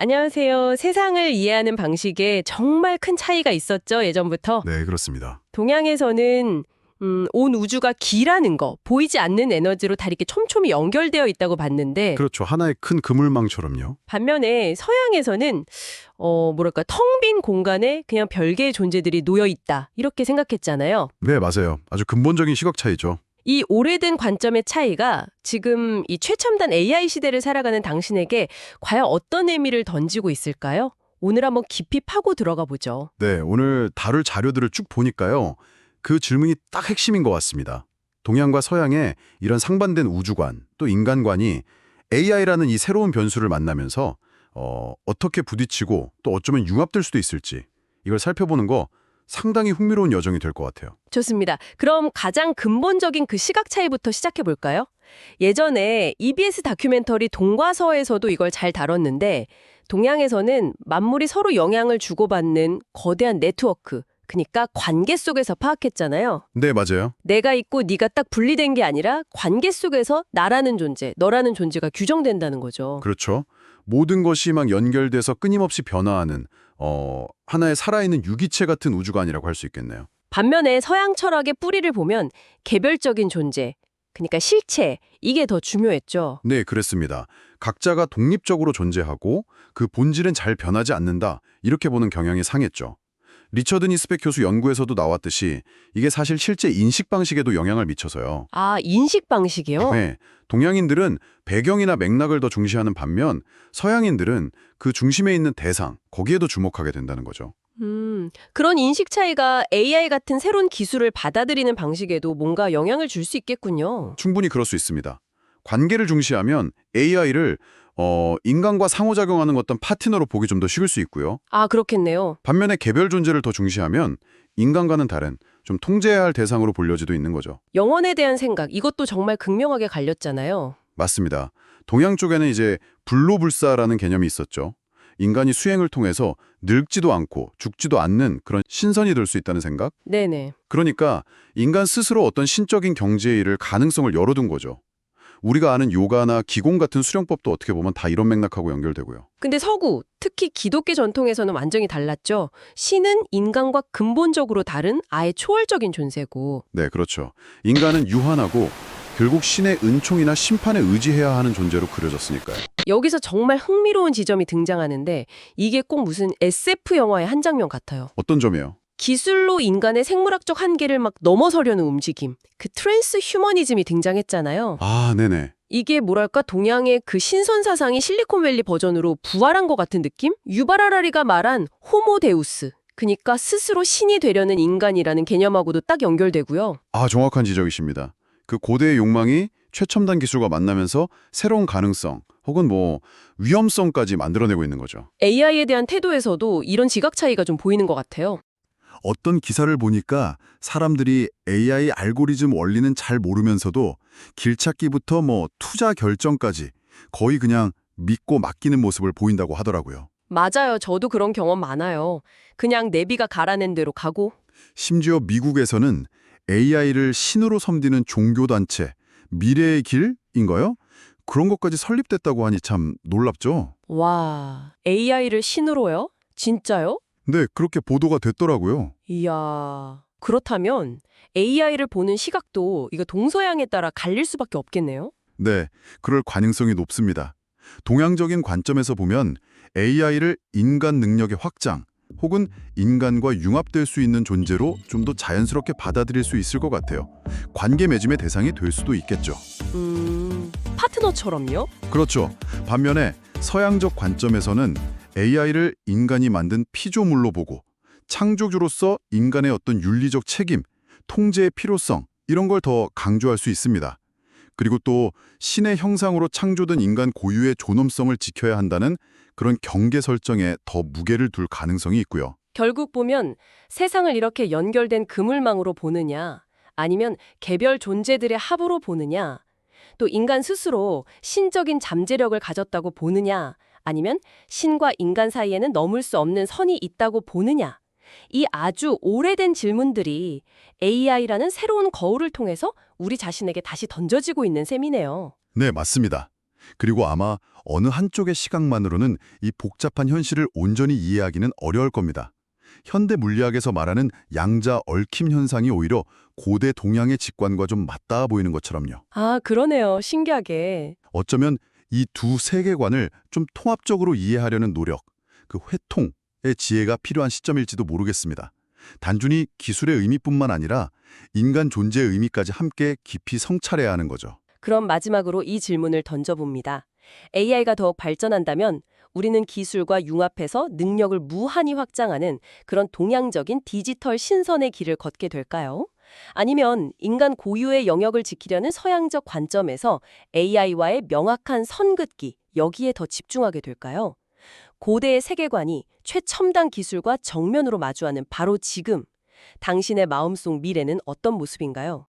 안녕하세요. 세상을 이해하는 방식에 정말 큰 차이가 있었죠, 예전부터. 네, 그렇습니다. 동양에서는 온 우주가 기라는 거, 보이지 않는 에너지로 다 이렇게 촘촘히 연결되어 있다고 봤는데 그렇죠. 하나의 큰 그물망처럼요. 반면에 서양에서는 뭐랄까 텅 빈 공간에 그냥 별개의 존재들이 놓여 있다 이렇게 생각했잖아요. 네, 맞아요. 아주 근본적인 시각 차이죠. 이 오래된 관점의 차이가 지금 이 최첨단 AI 시대를 살아가는 당신에게 과연 어떤 의미를 던지고 있을까요? 오늘 한번 깊이 파고 들어가 보죠. 네, 오늘 다룰 자료들을 쭉 보니까요. 그 질문이 딱 핵심인 것 같습니다. 동양과 서양의 이런 상반된 우주관, 또 인간관이 AI라는 이 새로운 변수를 만나면서 어떻게 부딪히고 또 어쩌면 융합될 수도 있을지 이걸 살펴보는 거 상당히 흥미로운 여정이 될 것 같아요. 좋습니다. 그럼 가장 근본적인 그 시각 차이부터 시작해 볼까요? 예전에 EBS 다큐멘터리 동과서에서도 이걸 잘 다뤘는데 동양에서는 만물이 서로 영향을 주고받는 거대한 네트워크, 그러니까 관계 속에서 파악했잖아요. 네, 맞아요. 내가 있고 네가 딱 분리된 게 아니라 관계 속에서 나라는 존재, 너라는 존재가 규정된다는 거죠. 그렇죠. 모든 것이 막 연결돼서 끊임없이 변화하는 하나의 살아있는 유기체 같은 우주관이라고 할 수 있겠네요. 반면에 서양 철학의 뿌리를 보면 개별적인 존재, 그러니까 실체, 이게 더 중요했죠. 네, 그랬습니다. 각자가 독립적으로 존재하고 그 본질은 잘 변하지 않는다. 이렇게 보는 경향이 상했죠. 리처드 니스백 교수 연구에서도 나왔듯이 이게 사실 실제 인식 방식에도 영향을 미쳐서요. 아, 인식 방식이요? 네, 동양인들은 배경이나 맥락을 더 중시하는 반면 서양인들은 그 중심에 있는 대상, 거기에도 주목하게 된다는 거죠. 그런 인식 차이가 AI 같은 새로운 기술을 받아들이는 방식에도 뭔가 영향을 줄 수 있겠군요. 충분히 그럴 수 있습니다. 관계를 중시하면 AI를 인간과 상호작용하는 어떤 파트너로 보기 좀 더 쉬울 수 있고요. 아, 그렇겠네요. 반면에 개별 존재를 더 중시하면 인간과는 다른 좀 통제해야 할 대상으로 볼려지도 있는 거죠. 영혼에 대한 생각, 이것도 정말 극명하게 갈렸잖아요. 맞습니다. 동양 쪽에는 이제 불로불사라는 개념이 있었죠. 인간이 수행을 통해서 늙지도 않고 죽지도 않는 그런 신선이 될 수 있다는 생각? 네네. 그러니까 인간 스스로 어떤 신적인 경지에 이를 가능성을 열어둔 거죠. 우리가 아는 요가나 기공 같은 수련법도 어떻게 보면 다 이런 맥락하고 연결되고요. 근데 서구, 특히 기독교 전통에서는 완전히 달랐죠. 신은 인간과 근본적으로 다른 아예 초월적인 존재고. 네, 그렇죠. 인간은 유한하고 결국 신의 은총이나 심판에 의지해야 하는 존재로 그려졌으니까요. 여기서 정말 흥미로운 지점이 등장하는데 이게 꼭 무슨 SF 영화의 한 장면 같아요. 어떤 점이에요? 기술로 인간의 생물학적 한계를 막 넘어서려는 움직임, 그 트랜스 휴머니즘이 등장했잖아요. 아, 네네. 이게 뭐랄까 동양의 그 신선 사상이 실리콘밸리 버전으로 부활한 것 같은 느낌? 유발 하라리가 말한 호모 데우스, 그러니까 스스로 신이 되려는 인간이라는 개념하고도 딱 연결되고요. 아, 정확한 지적이십니다. 그 고대의 욕망이 최첨단 기술과 만나면서 새로운 가능성 혹은 위험성까지 만들어내고 있는 거죠. AI에 대한 태도에서도 이런 지각 차이가 좀 보이는 것 같아요. 어떤 기사를 보니까 사람들이 AI 알고리즘 원리는 잘 모르면서도 길찾기부터 투자 결정까지 거의 그냥 믿고 맡기는 모습을 보인다고 하더라고요. 맞아요. 저도 그런 경험 많아요. 그냥 내비가 가라는 대로 가고. 심지어 미국에서는 AI를 신으로 섬기는 종교단체, 미래의 길인가요? 그런 것까지 설립됐다고 하니 참 놀랍죠? 와, AI를 신으로요? 진짜요? 네, 그렇게 보도가 됐더라고요. 이야, 그렇다면 AI를 보는 시각도 이거 동서양에 따라 갈릴 수밖에 없겠네요? 네, 그럴 가능성이 높습니다. 동양적인 관점에서 보면 AI를 인간 능력의 확장 혹은 인간과 융합될 수 있는 존재로 좀 더 자연스럽게 받아들일 수 있을 것 같아요. 관계 맺음의 대상이 될 수도 있겠죠. 파트너처럼요? 그렇죠. 반면에 서양적 관점에서는 AI를 인간이 만든 피조물로 보고 창조주로서 인간의 어떤 윤리적 책임, 통제의 필요성 이런 걸 더 강조할 수 있습니다. 그리고 또 신의 형상으로 창조된 인간 고유의 존엄성을 지켜야 한다는 그런 경계 설정에 더 무게를 둘 가능성이 있고요. 결국 보면 세상을 이렇게 연결된 그물망으로 보느냐, 아니면 개별 존재들의 합으로 보느냐, 또 인간 스스로 신적인 잠재력을 가졌다고 보느냐, 아니면 신과 인간 사이에는 넘을 수 없는 선이 있다고 보느냐, 이 아주 오래된 질문들이 AI라는 새로운 거울을 통해서 우리 자신에게 다시 던져지고 있는 셈이네요. 네, 맞습니다. 그리고 아마 어느 한쪽의 시각만으로는 이 복잡한 현실을 온전히 이해하기는 어려울 겁니다. 현대 물리학에서 말하는 양자 얽힘 현상이 오히려 고대 동양의 직관과 좀 맞닿아 보이는 것처럼요. 아, 그러네요. 신기하게. 어쩌면 이 두 세계관을 좀 통합적으로 이해하려는 노력, 그 회통의 지혜가 필요한 시점일지도 모르겠습니다. 단순히 기술의 의미뿐만 아니라 인간 존재의 의미까지 함께 깊이 성찰해야 하는 거죠. 그럼 마지막으로 이 질문을 던져봅니다. AI가 더욱 발전한다면 우리는 기술과 융합해서 능력을 무한히 확장하는 그런 동양적인 디지털 신선의 길을 걷게 될까요? 아니면 인간 고유의 영역을 지키려는 서양적 관점에서 AI와의 명확한 선긋기, 여기에 더 집중하게 될까요? 고대의 세계관이 최첨단 기술과 정면으로 마주하는 바로 지금, 당신의 마음속 미래는 어떤 모습인가요?